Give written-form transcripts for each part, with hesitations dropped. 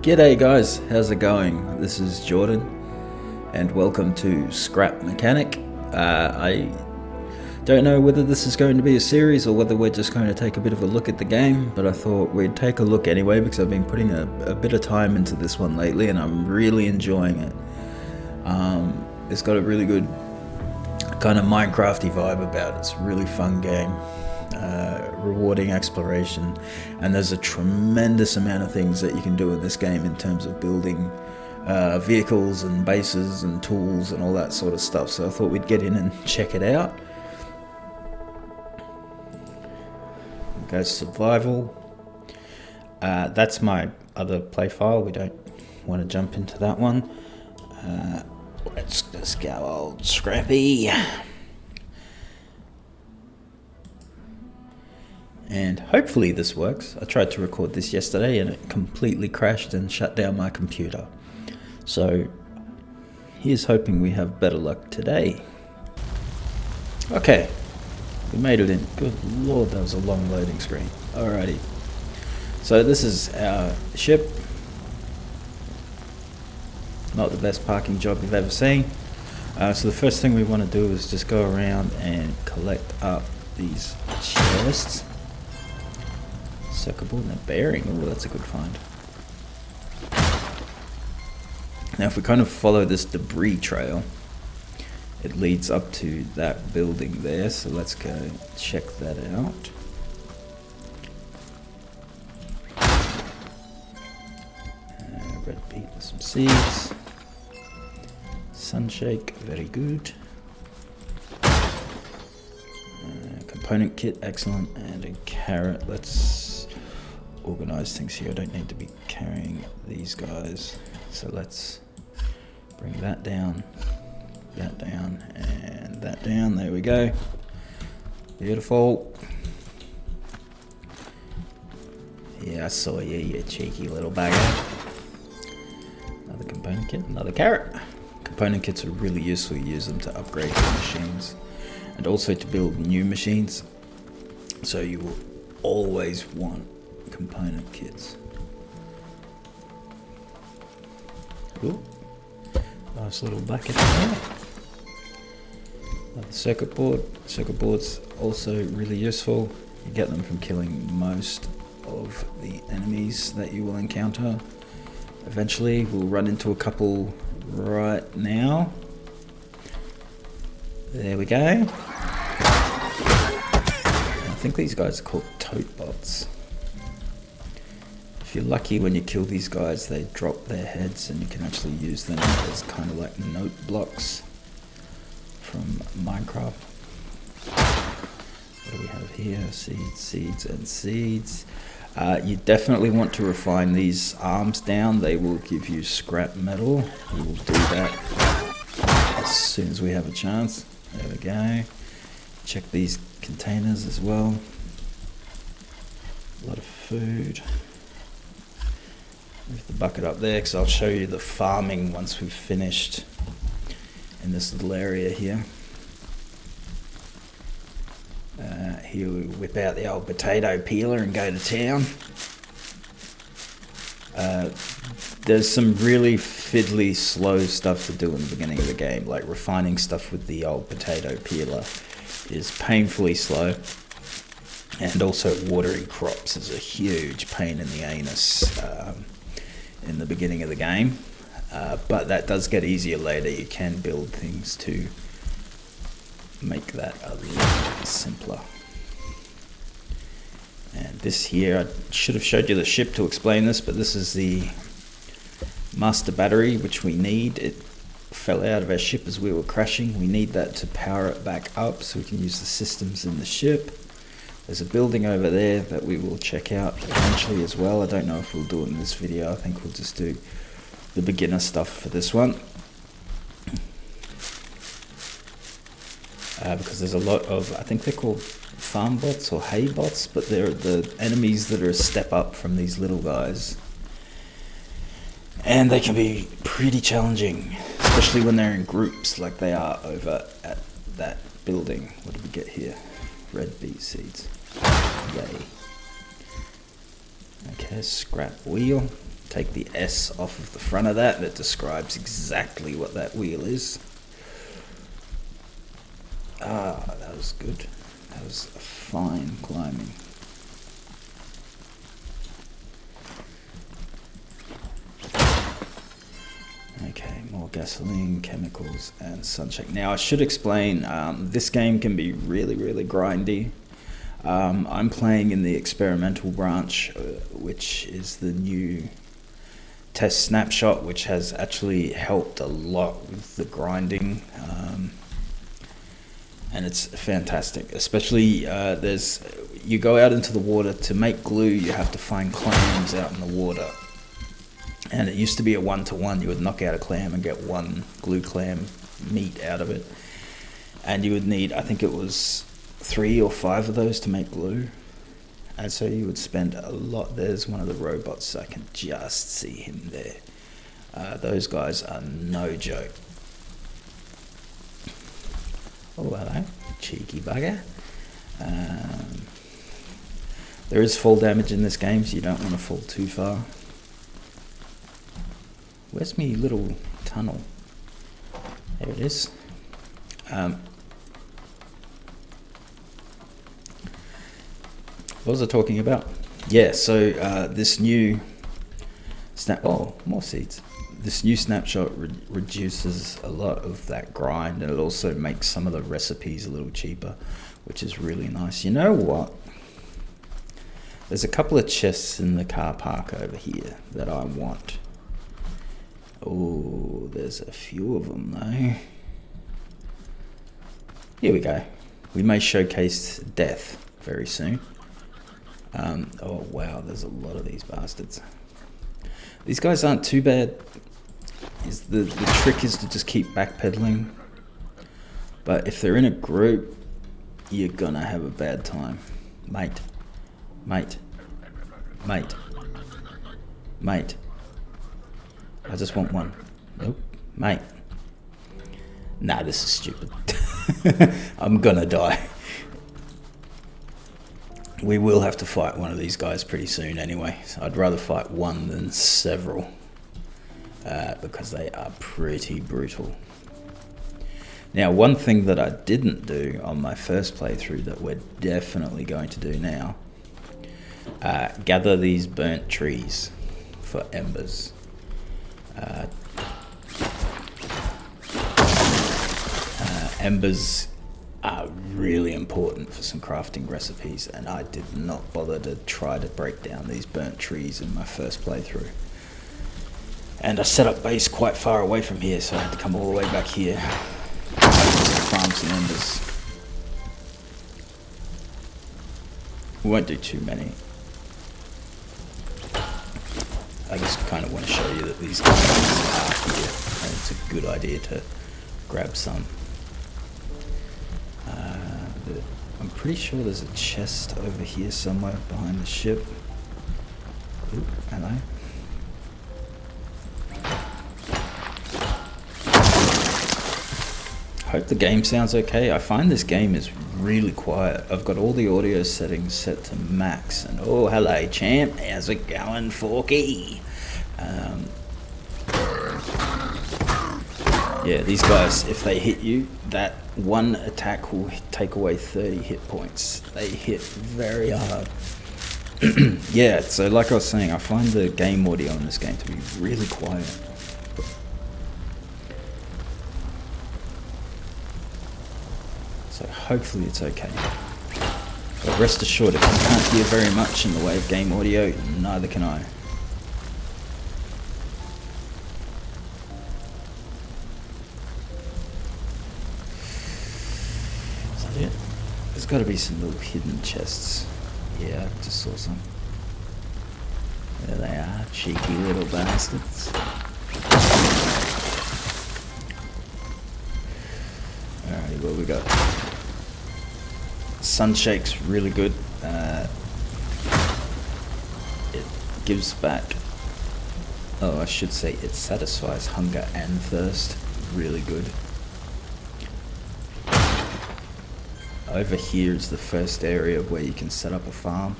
G'day guys, how's it going? This is Jordan and welcome to Scrap Mechanic. I don't know whether this is going to be a series or whether we're just going to take a bit of a look at the game, but I thought we'd take a look anyway because I've been putting a bit of time into this one lately and I'm really enjoying it. It's got a really good kind of Minecrafty vibe about it. It's a really fun game. Rewarding exploration, and there's a tremendous amount of things that you can do in this game in terms of building vehicles and bases and tools and all that sort of stuff, so I thought we'd get in and check it out. Go survival. That's my other play file, we don't want to jump into that one. Let's just go old Scrappy. And hopefully this works. I tried to record this yesterday and it completely crashed and shut down my computer. So here's hoping we have better luck today. Okay, we made it in. Good lord, that was a long loading screen. Alrighty. So this is our ship. Not the best parking job you've ever seen. So the first thing we want to do is just go around and collect up these chests. Circuit board and a bearing. Oh, that's a good find. Now if we kind of follow this debris trail, it leads up to that building there, so let's go check that out. Red beet with some seeds. Sunshake, very good. Component kit, excellent, and a carrot. Let's organize things here. I don't need to be carrying these guys, so let's bring that down, and that down. There we go. Beautiful. Yeah, I saw you, you cheeky little bagger. Another component kit, another carrot. Component kits are really useful. You use them to upgrade your machines and also to build new machines, so you will always want component kits. Ooh, nice little bucket there. Another circuit board. Circuit boards also really useful. You get them from killing most of the enemies that you will encounter. Eventually we'll run into a couple right now. There we go. I think these guys are called tote bots. If you're lucky, when you kill these guys, they drop their heads and you can actually use them as kind of like note blocks from Minecraft. What do we have here? Seeds, seeds, and seeds. You definitely want to refine these arms down. They will give you scrap metal. We will do that as soon as we have a chance. There we go. Check these containers as well. A lot of food. Move the bucket up there because I'll show you the farming once we've finished in this little area here. Here we whip out the old potato peeler and go to town. There's some really fiddly, slow stuff to do in the beginning of the game, like refining stuff with the old potato peeler is painfully slow, and also watering crops is a huge pain in the anus in the beginning of the game, but that does get easier later. You can build things to make that a little simpler. And this here, I should have showed you the ship to explain this, but this is the master battery which we need. It fell out of our ship as we were crashing. We need that to power it back up so we can use the systems in the ship. There's a building over there that we will check out eventually as well. I don't know if we'll do it in this video. I think we'll just do the beginner stuff for this one. Because there's a lot of, I think they're called farm bots or hay bots, but they're the enemies that are a step up from these little guys. And they can be pretty challenging, especially when they're in groups like they are over at that building. What did we get here? Red beet seeds. Yay. Okay, scrap wheel. take the S off of the front of that, and it describes exactly what that wheel is. Ah, that was good. That was fine climbing. Okay, more gasoline, chemicals, and sunshine. Now, I should explain, this game can be really, really grindy. I'm playing in the experimental branch, which is the new test snapshot, which has actually helped a lot with the grinding. And it's fantastic, especially you go out into the water to make glue. You have to find clams out in the water, and it used to be a 1-to-1. You would knock out a clam and get one glue clam meat out of it, and you would need, I think it was 3 or 5 of those to make glue, and so you would spend a lot. There's one of the robots. I can just see him there. Those guys are no joke. Oh, hello, cheeky bugger. There is fall damage in this game, so you don't want to fall too far. Where's me little tunnel? There it is. What was I talking about? Yeah, so this new more seeds. This new snapshot reduces a lot of that grind, and it also makes some of the recipes a little cheaper, which is really nice. You know what? There's a couple of chests in the car park over here that I want. Oh, there's a few of them though. Here we go. We may showcase death very soon. Oh wow, there's a lot of these bastards. These guys aren't too bad. The trick is to just keep backpedaling. But if they're in a group, you're gonna have a bad time. Mate. I just want one. Nope. Mate. Nah, this is stupid. I'm gonna die. We will have to fight one of these guys pretty soon anyway. So I'd rather fight one than several. Because they are pretty brutal. Now, one thing that I didn't do on my first playthrough that we're definitely going to do now, gather these burnt trees for embers. Embers are really important for some crafting recipes, and I did not bother to try to break down these burnt trees in my first playthrough. And I set up base quite far away from here, so I had to come all the way back here to farm some embers. We won't do too many. I just kind of want to show you that these guys are here, and it's a good idea to grab some. I'm pretty sure there's a chest over here somewhere behind the ship. Ooh, hello. Hope the game sounds okay. I find this game is really quiet. I've got all the audio settings set to max, and oh, hello champ, how's it going, Forky? Yeah, these guys, if they hit you, that one attack will take away 30 hit points. They hit very hard. Yeah, so like I was saying, I find the game audio in this game to be really quiet. So hopefully it's okay. But rest assured, if you can't hear very much in the way of game audio, neither can I. Is that it? There's got to be some little hidden chests. Yeah, I just saw some. There they are, cheeky little bastards. Alrighty, what we got? Sunshake's really good. It gives back, I should say it satisfies hunger and thirst. Really good. over here is the first area where you can set up a farm,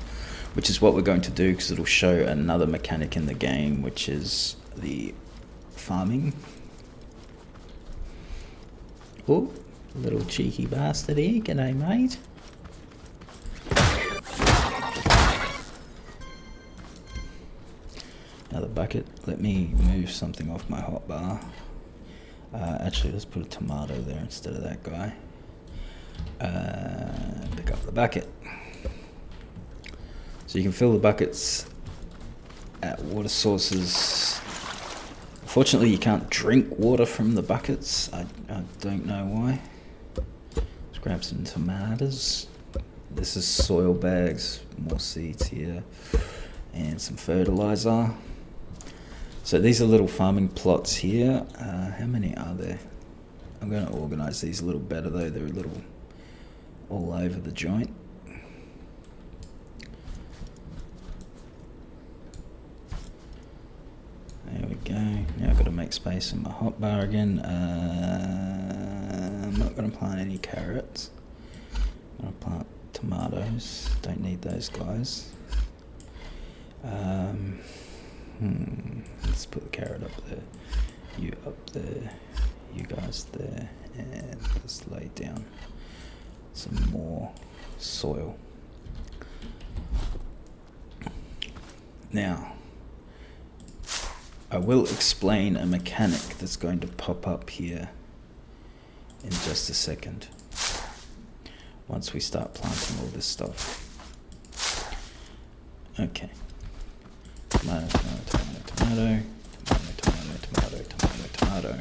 which is what we're going to do because it'll show another mechanic in the game, which is the farming. Oh, little cheeky bastard here. G'day, mate. Another bucket. Let me move something off my hotbar. Actually, let's put a tomato there instead of that guy. Pick up the bucket. So you can fill the buckets at water sources. Fortunately, you can't drink water from the buckets. I don't know why. Let's grab some tomatoes. This is soil bags, more seeds here, and some fertilizer. So these are little farming plots here. How many are there? I'm going to organize these a little better though. They're a little all over the joint. There we go. Now I've got to make space in my hotbar again. I'm not going to plant any carrots. I'm going to plant tomatoes. Don't need those guys. Let's put the carrot up there. You up there. You guys there. And let's lay down some more soil. Now, I will explain a mechanic that's going to pop up here in just a second. Once we start planting all this stuff. Okay. Tomato, tomato, tomato, tomato, tomato, tomato, tomato, tomato,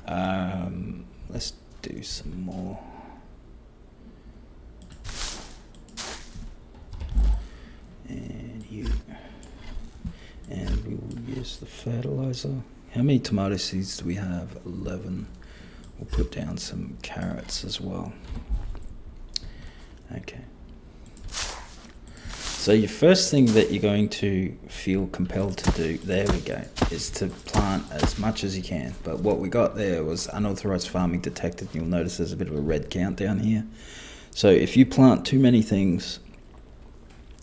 tomato. Let's do some more. And you. And we will use the fertilizer. How many tomato seeds do we have? 11. We'll put down some carrots as well. Okay. So your first thing that you're going to feel compelled to do, there we go, is to plant as much as you can. But what we got there was unauthorized farming detected. You'll notice there's a bit of a red count down here. So if you plant too many things,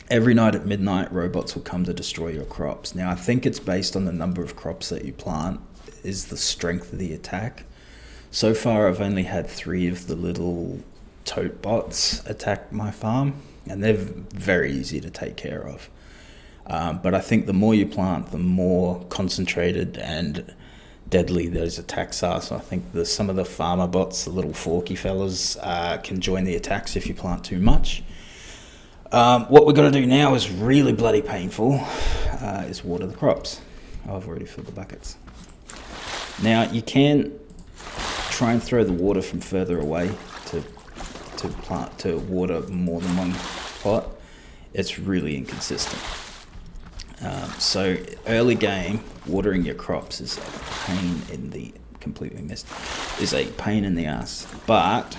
every night at midnight, robots will come to destroy your crops. Now, I think it's based on the number of crops that you plant is the strength of the attack. So far, I've only had 3 of the little tote bots attack my farm, and they're very easy to take care of. But I think the more you plant, the more concentrated and deadly those attacks are. So I think some of the farmer bots, the little forky fellas, can join the attacks if you plant too much. What we're going to do now is really bloody painful, is water the crops. Oh, I've already filled the buckets. Now, you can try and throw the water from further away to water more than one plot. It's really inconsistent. So early game, watering your crops is a pain in the pain in the ass. But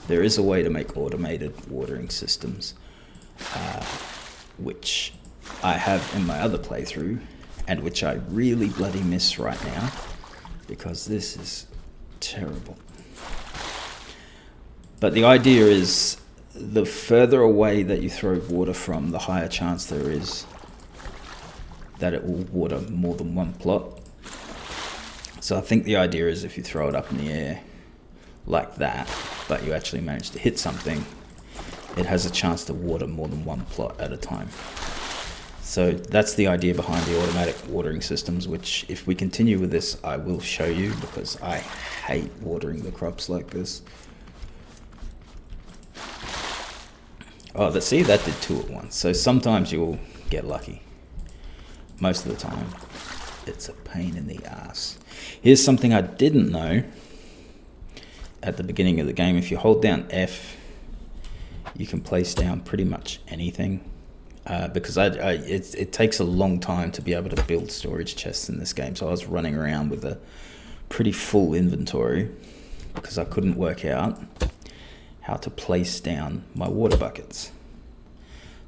there is a way to make automated watering systems, which I have in my other playthrough, and which I really bloody miss right now because this is terrible. But the idea is the further away that you throw water from, the higher chance there is that it will water more than one plot. So I think the idea is if you throw it up in the air like that, but you actually manage to hit something, it has a chance to water more than one plot at a time. So that's the idea behind the automatic watering systems, which if we continue with this, I will show you because I hate watering the crops like this. Oh, see, that did 2 at once. So sometimes you'll get lucky. Most of the time, it's a pain in the ass. Here's something I didn't know at the beginning of the game. If you hold down F, you can place down pretty much anything. Because it takes a long time to be able to build storage chests in this game. So I was running around with a pretty full inventory because I couldn't work out how to place down my water buckets.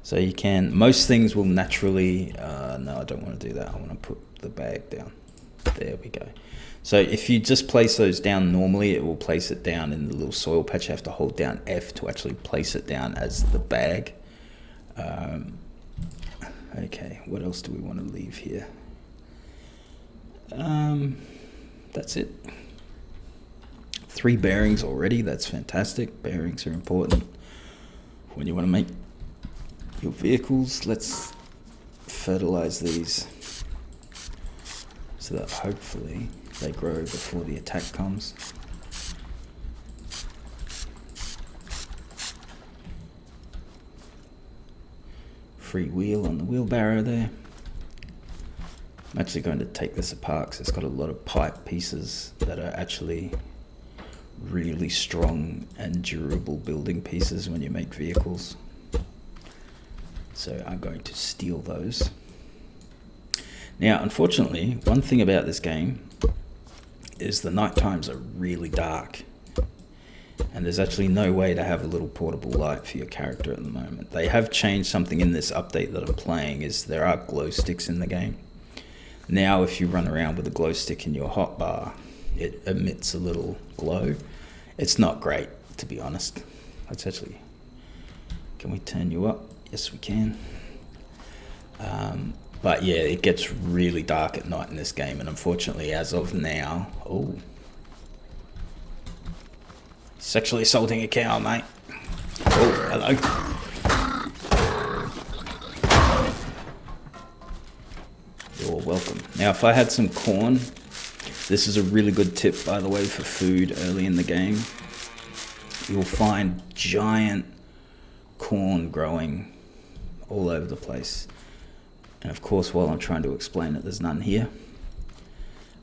So you can, most things will naturally, no, I don't want to do that. I want to put the bag down. There we go. So if you just place those down normally, it will place it down in the little soil patch. You have to hold down F to actually place it down as the bag. Okay, what else do we want to leave here? That's it. 3 bearings already, that's fantastic. Bearings are important when you want to make your vehicles. Let's fertilize these so that hopefully they grow before the attack comes. Free wheel on the wheelbarrow there. I'm actually going to take this apart because it's got a lot of pipe pieces that are actually really strong and durable building pieces when you make vehicles. So I'm going to steal those. Now, unfortunately, one thing about this game is the night times are really dark, and there's actually no way to have a little portable light for your character at the moment. They have changed something in this update that I'm playing, is there are glow sticks in the game. Now if you run around with a glow stick in your hotbar, it emits a little glow. It's not great, to be honest. Let's actually, can we turn you up? Yes, we can. But yeah, it gets really dark at night in this game, and unfortunately, as of now, oh, sexually assaulting a cow, mate. Oh, hello. You're welcome. Now, if I had some corn, this is a really good tip, by the way, for food early in the game. You'll find giant corn growing all over the place. And of course, while I'm trying to explain it, there's none here.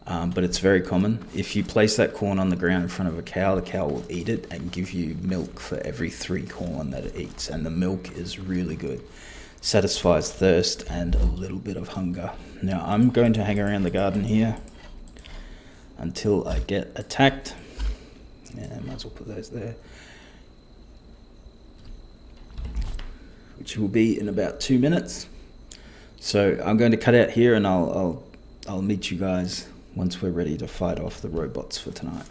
But it's very common. If you place that corn on the ground in front of a cow, the cow will eat it and give you milk for every 3 corn that it eats. And the milk is really good. Satisfies thirst and a little bit of hunger. Now, I'm going to hang around the garden here until I get attacked. Yeah, might as well put those there. Which will be in about 2 minutes. So I'm going to cut out here, and I'll meet you guys once we're ready to fight off the robots for tonight.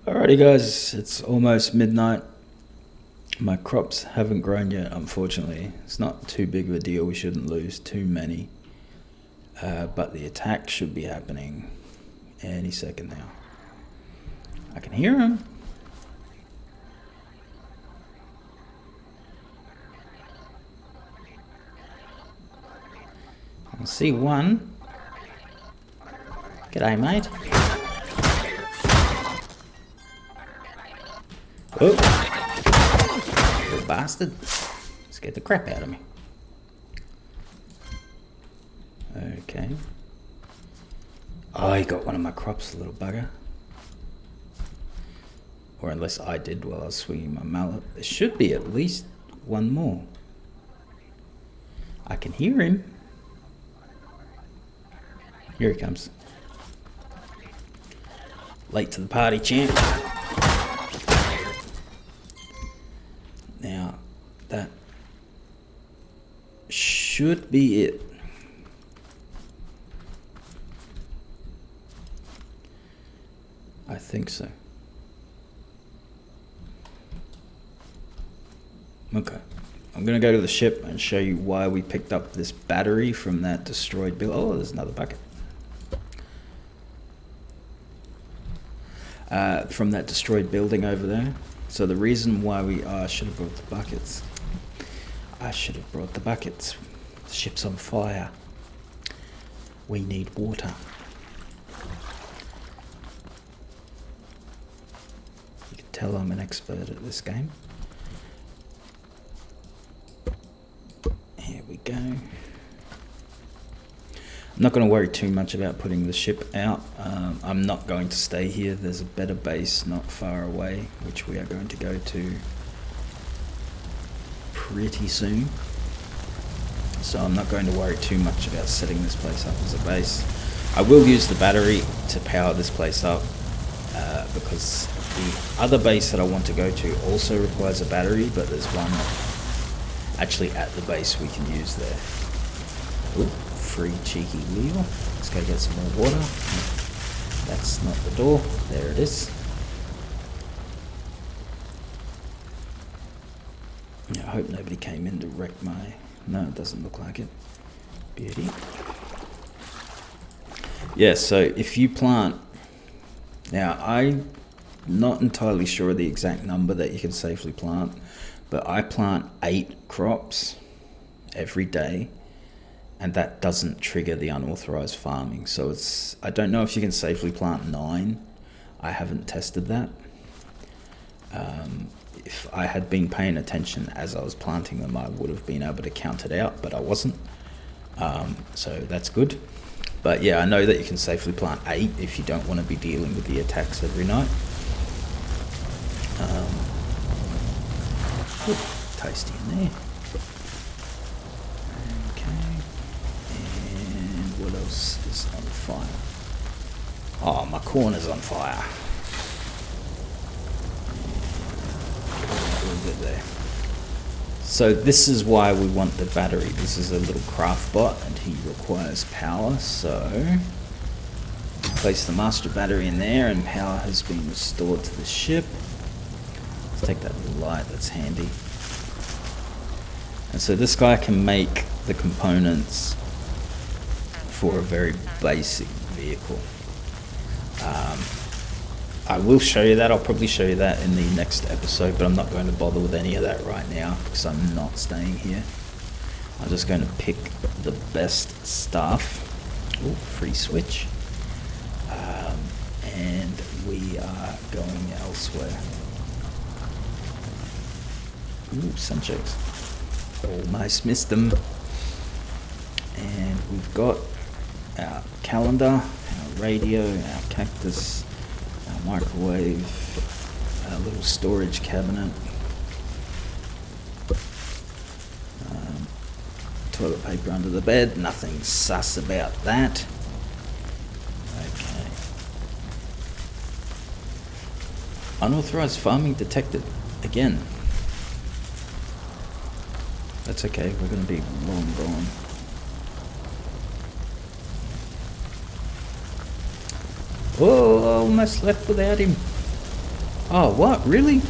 Alrighty guys, it's almost midnight. My crops haven't grown yet, unfortunately. It's not too big of a deal, we shouldn't lose too many. But the attack should be happening any second now. I can hear him. I see one. G'day, mate. Oh, little bastard. Scared the crap out of me. Okay. Oh, he got one of my crops, the little bugger. Or unless I did while I was swinging my mallet. There should be at least one more. I can hear him. Here he comes. Late to the party, champ. Now, that should be it. I think so. Okay. I'm going to go to the ship and show you why we picked up this battery from that destroyed building. Oh, there's another bucket. From that destroyed building over there. So the reason why I should have brought the buckets. I should have brought the buckets. The ship's on fire. We need water. You can tell I'm an expert at this game. Here we go. I'm not going to worry too much about putting the ship out. I'm not going to stay here. There's a better base not far away, which we are going to go to pretty soon. So I'm not going to worry too much about setting this place up as a base. I will use the battery to power this place up because the other base that I want to go to also requires a battery, but there's one actually at the base we can use there. Ooh, free cheeky wheel. Let's go get some more water. That's not the door. There it is. I hope nobody came in to wreck my... No, it doesn't look like it. Beauty. Yeah, so if you plant... Now, I'm not entirely sure of the exact number that you can safely plant, but I plant 8 crops every day, and that doesn't trigger the unauthorized farming. So it's... I don't know if you can safely plant 9. I haven't tested that. If I had been paying attention as I was planting them, I would have been able to count it out, but I wasn't. So that's good. But yeah, I know that you can safely plant 8 if you don't want to be dealing with the attacks every night. Tasty in there. Okay. And what else is on fire? Oh, my corn is on fire. There. So this is why we want the battery. This is a little craft bot and he requires power, so place the master battery in there and power has been restored to the ship. Let's take that little light, that's handy. And so this guy can make the components for a very basic vehicle. I will show you that. I'll probably show you that in the next episode, but I'm not going to bother with any of that right now because I'm not staying here. I'm just going to pick the best stuff. Ooh, free switch. And we are going elsewhere. Ooh, sunshakes. Almost missed them. And we've got our calendar, our radio, our cactus, our microwave, our little storage cabinet, toilet paper under the bed, nothing sus about that. Okay. Unauthorized farming detected again. That's okay, we're going to be long gone. Oh, almost left without him. Oh, what? Really?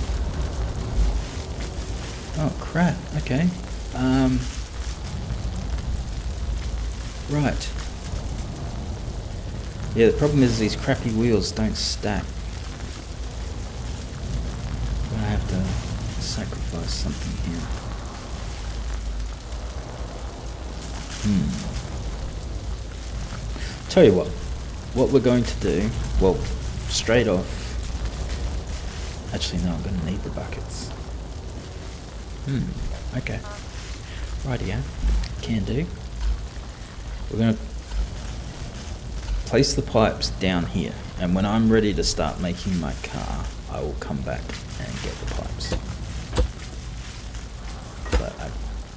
Oh, crap. Okay. Right. Yeah, the problem is these crappy wheels don't stack. I'm gonna have to sacrifice something here. Tell you what we're going to do, well, straight off, actually no, I'm going to need the buckets. Okay. Rightio, can do. We're going to place the pipes down here, and when I'm ready to start making my car, I will come back and get the pipes. But I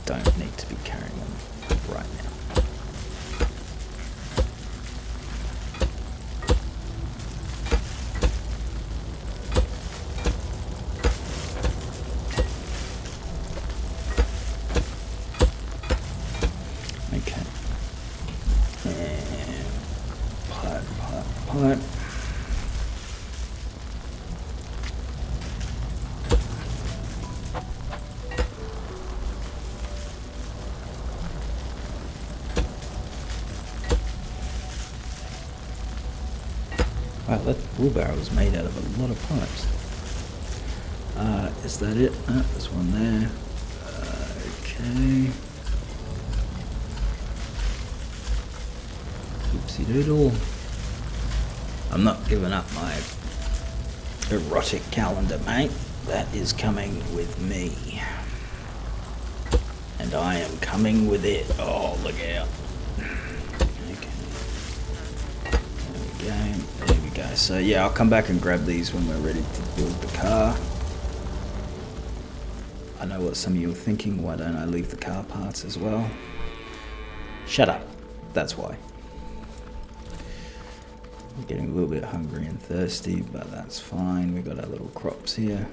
don't need to be carrying them right now. Pipe. Wow, that wheelbarrow is made out of a lot of pipes. Is that it? Oh, there's one there. Okay. Oopsie doodle. I'm not giving up my erotic calendar, mate. That is coming with me. And I am coming with it. Oh, look out. Okay. There we go. So yeah, I'll come back and grab these when we're ready to build the car. I know what some of you are thinking. Why don't I leave the car parts as well? Shut up. That's why. I'm getting a little bit hungry and thirsty, but that's fine. We've got our little crops here.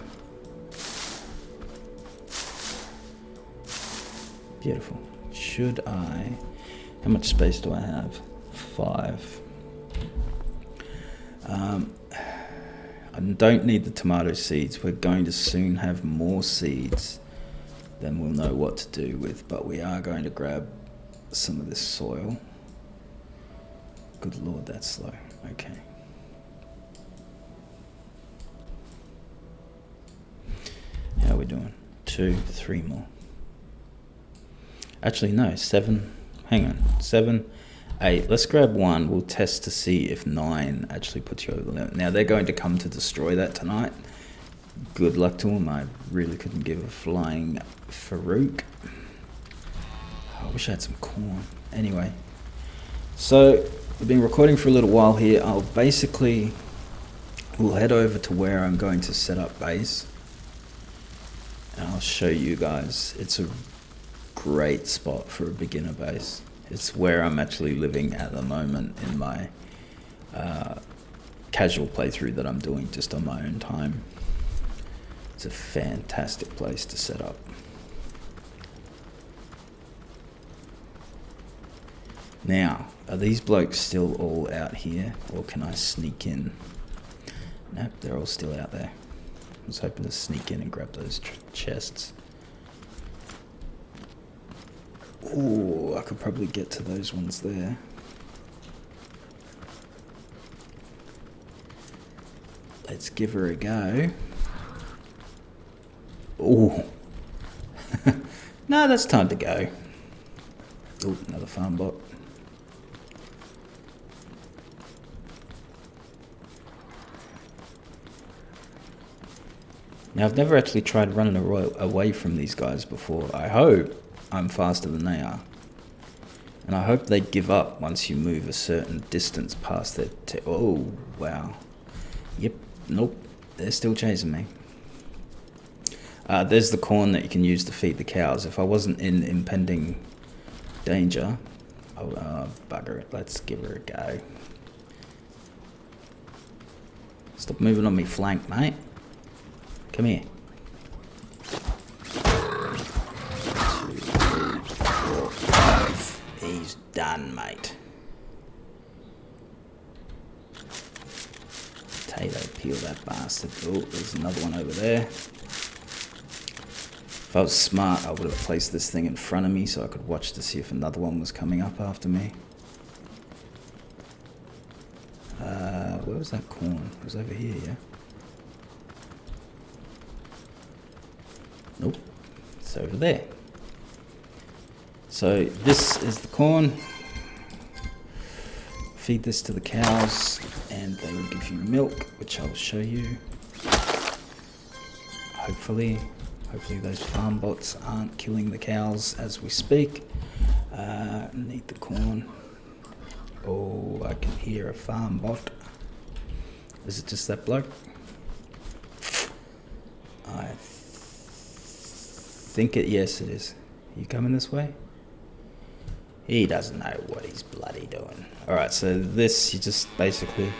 Beautiful. Should I How much space do I have? 5. I don't need the tomato seeds. We're going to soon have more seeds than we'll know what to do with, but we are going to grab some of this soil. Good lord, that's slow. Okay. How are we doing? 2, 3 more. Actually, no, 7. Hang on. 7, 8. Let's grab 1. We'll test to see if 9 actually puts you over the limit. Now, they're going to come to destroy that tonight. Good luck to them. I really couldn't give a flying Farouk. I wish I had some corn. Anyway. So, I've been recording for a little while here. We'll head over to where I'm going to set up base. And I'll show you guys. It's a great spot for a beginner base. It's where I'm actually living at the moment in my casual playthrough that I'm doing just on my own time. It's a fantastic place to set up. Now, are these blokes still all out here, or can I sneak in? Nope, they're all still out there. I was hoping to sneak in and grab those chests. Ooh, I could probably get to those ones there. Let's give her a go. Ooh. No, that's time to go. Ooh, another farm bot. Now, I've never actually tried running away from these guys before. I hope I'm faster than they are. And I hope they give up once you move a certain distance past their... oh, wow. Yep, nope. They're still chasing me. There's the corn that you can use to feed the cows. If I wasn't in impending danger... oh, bugger it. Let's give her a go. Stop moving on me flank, mate. Come here. 2, 3, 4, 5. He's done, mate. Potato peel that bastard. Oh, there's another one over there. If I was smart, I would have placed this thing in front of me so I could watch to see if another one was coming up after me. Where was that corn? It was over here, yeah? Nope, it's over there. So this is the corn. Feed this to the cows and they will give you milk, which I'll show you. Hopefully those farm bots aren't killing the cows as we speak. Need the corn. Oh, I can hear a farm bot. Is it just that bloke? Yes, it is. You coming this way? He doesn't know what he's bloody doing. Alright, so this, you just basically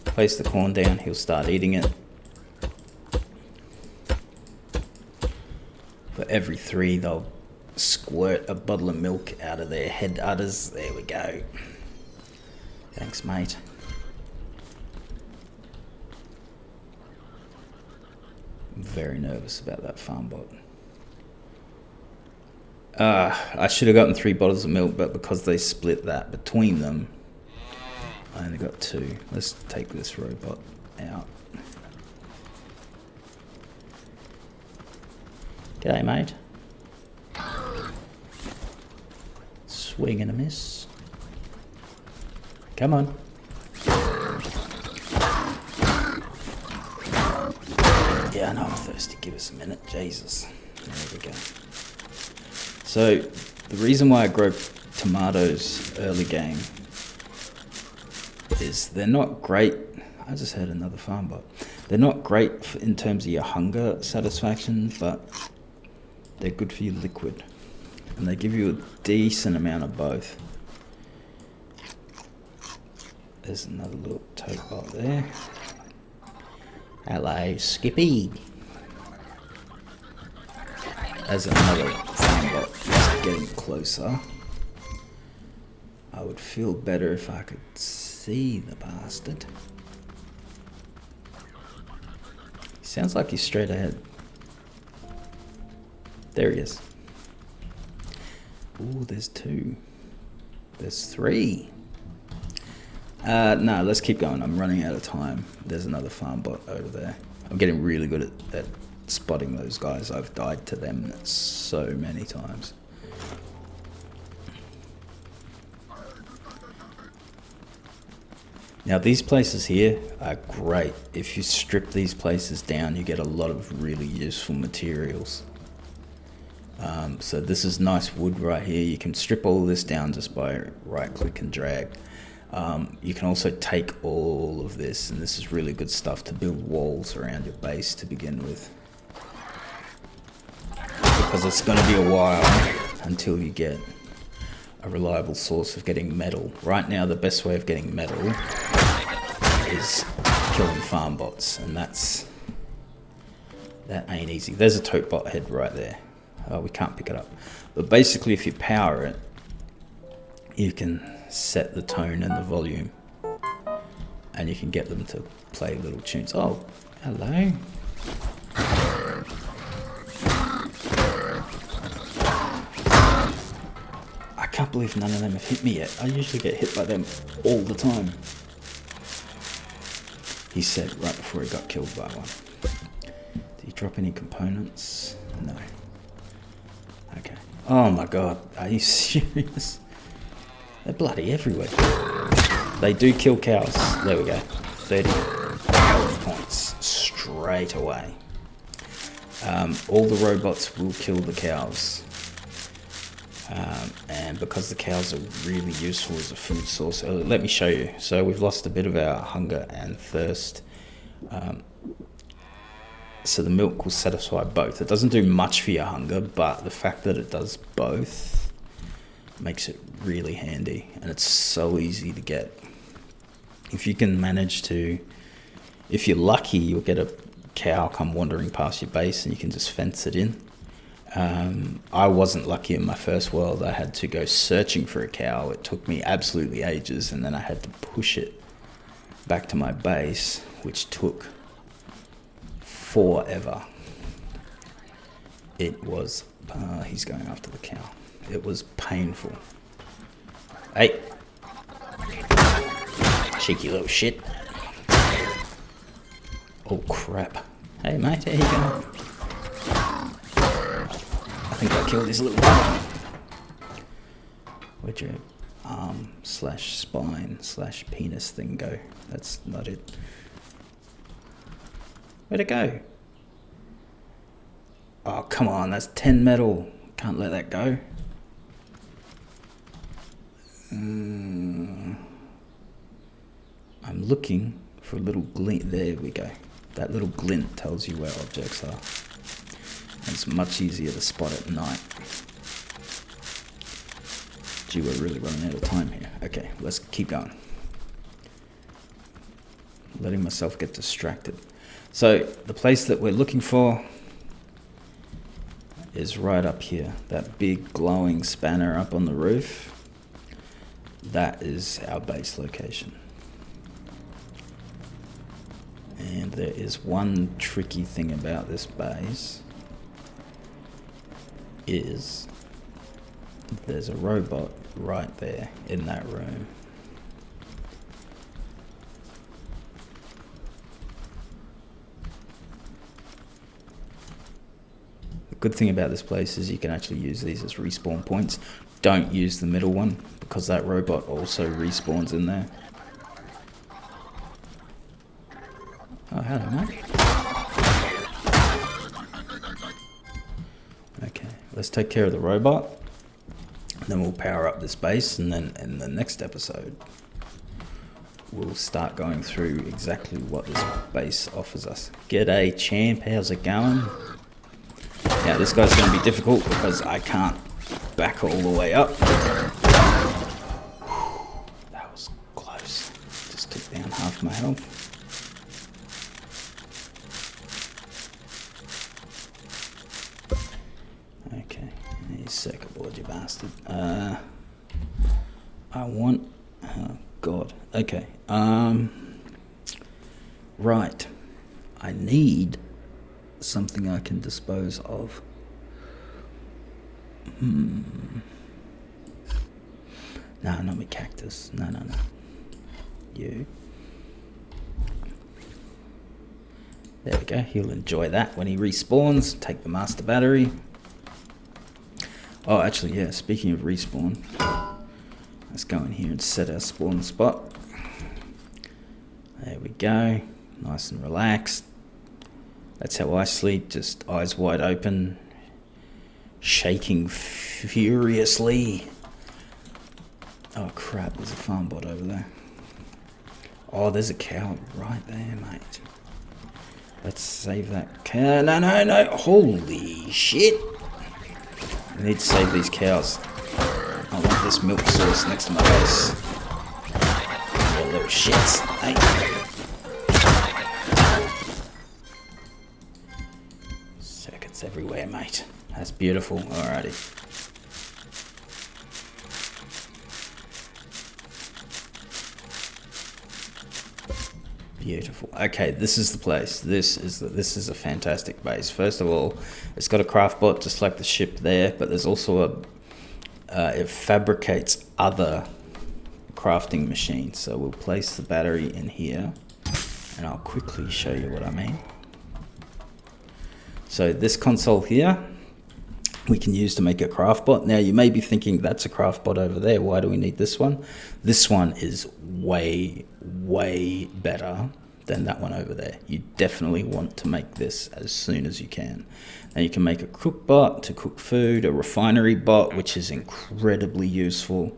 place the corn down, he'll start eating it. For every 3, they'll squirt a bottle of milk out of their head udders. There we go. Thanks, mate. I'm very nervous about that farm bot. I should have gotten 3 bottles of milk, but because they split that between them, I only got 2. Let's take this robot out. G'day, mate. Swing and a miss. Come on. Yeah, I know I'm thirsty. Give us a minute. Jesus. There we go. So, the reason why I grow tomatoes early game is they're not great. I just heard another farm bot. They're not great in terms of your hunger satisfaction, but they're good for your liquid. And they give you a decent amount of both. There's another little tote bot there. Hello, Skippy. As another farm bot is getting closer. I would feel better if I could see the bastard. Sounds like he's straight ahead. There he is. Ooh, there's 2. There's 3. No, let's keep going. I'm running out of time. There's another farm bot over there. I'm getting really good at spotting those guys. I've died to them so many times. Now these places here are great. If you strip these places down, you get a lot of really useful materials. So this is nice wood right here. You can strip all this down just by right click and drag. You can also take all of this, and this is really good stuff to build walls around your base to begin with. Because it's going to be a while until you get a reliable source of getting metal. Right now the best way of getting metal is killing farm bots, and that ain't easy. There's a tote bot head right there. We can't pick it up, but basically if you power it, you can set the tone and the volume, and you can get them to play little tunes. Oh, hello. I can't believe none of them have hit me yet. I usually get hit by them all the time. He said right before he got killed by one. Did he drop any components? No. Okay. Oh my god, are you serious? They're bloody everywhere. They do kill cows. There we go. 30 health points straight away. All the robots will kill the cows. And because the cows are really useful as a food source, let me show you. So we've lost a bit of our hunger and thirst. So the milk will satisfy both. It doesn't do much for your hunger, but the fact that it does both makes it really handy, and it's so easy to get. If you can manage to, if you're lucky, you'll get a cow come wandering past your base and you can just fence it in. I wasn't lucky in my first world. I had to go searching for a cow. It took me absolutely ages, and then I had to push it back to my base, which took forever. It was, he's going after the cow. It was painful. Hey, cheeky little shit. Oh crap. Hey mate, how you going? I think I killed his little brother. Where'd your arm / spine / penis thing go? That's not it. Where'd it go? Oh, come on, that's 10 metal. Can't let that go. I'm looking for a little glint. There we go. That little glint tells you where objects are. It's much easier to spot at night. Gee, we're really running out of time here. Okay, let's keep going. Letting myself get distracted. So the place that we're looking for is right up here. That big glowing spanner up on the roof. That is our base location. And there is one tricky thing about this base, is there's a robot right there in that room. The good thing about this place is you can actually use these as respawn points. Don't use the middle one, because that robot also respawns in there. Oh, hello, mate. Okay, let's take care of the robot. Then we'll power up this base, and then in the next episode, we'll start going through exactly what this base offers us. G'day, champ. How's it going? Now, this guy's going to be difficult because I can't back all the way up. That was close. Just took down half my health. Okay, you circuit board, you bastard. I want... Oh, God. Okay. Right. I need something I can dispose of. No, not my cactus. No. You. There we go. He'll enjoy that when he respawns. Take the master battery. Oh, actually, yeah, speaking of respawn, let's go in here and set our spawn spot. There we go. Nice and relaxed. That's how I sleep, just eyes wide open, shaking furiously. Oh crap, there's a farm bot over there. Oh, there's a cow right there, mate. Let's save that cow. No. Holy shit. I need to save these cows. I want this milk source next to my house. You little shits. Hey. Circuits everywhere, mate. That's beautiful. Alrighty. Beautiful. Okay, this is the place. This is a fantastic base. First of all, it's got a craft bot just like the ship there, but there's also it fabricates other crafting machines. So we'll place the battery in here, and I'll quickly show you what I mean. So this console here, we can use to make a craft bot. Now you may be thinking that's a craft bot over there. Why do we need this one? This one is way better than that one over there. You definitely want to make this as soon as you can. Now you can make a cook bot to cook food, a refinery bot, which is incredibly useful,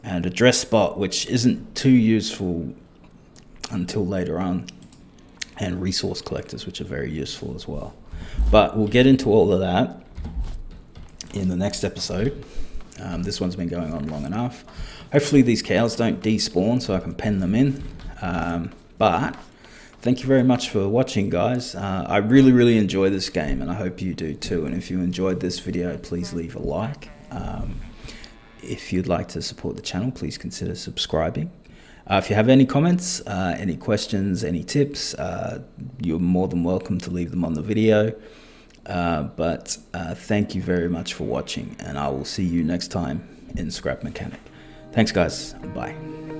and a dress bot, which isn't too useful until later on, and resource collectors, which are very useful as well. But we'll get into all of that in the next episode. This one's been going on long enough. Hopefully these cows don't despawn so I can pen them in. But thank you very much for watching, guys. I really enjoy this game, and I hope you do too. And if you enjoyed this video, please leave a like. If you'd like to support the channel, please consider subscribing. If you have any comments, any questions, any tips, you're more than welcome to leave them on the video. But thank you very much for watching, and I will see you next time in Scrap Mechanic. Thanks, guys. Bye.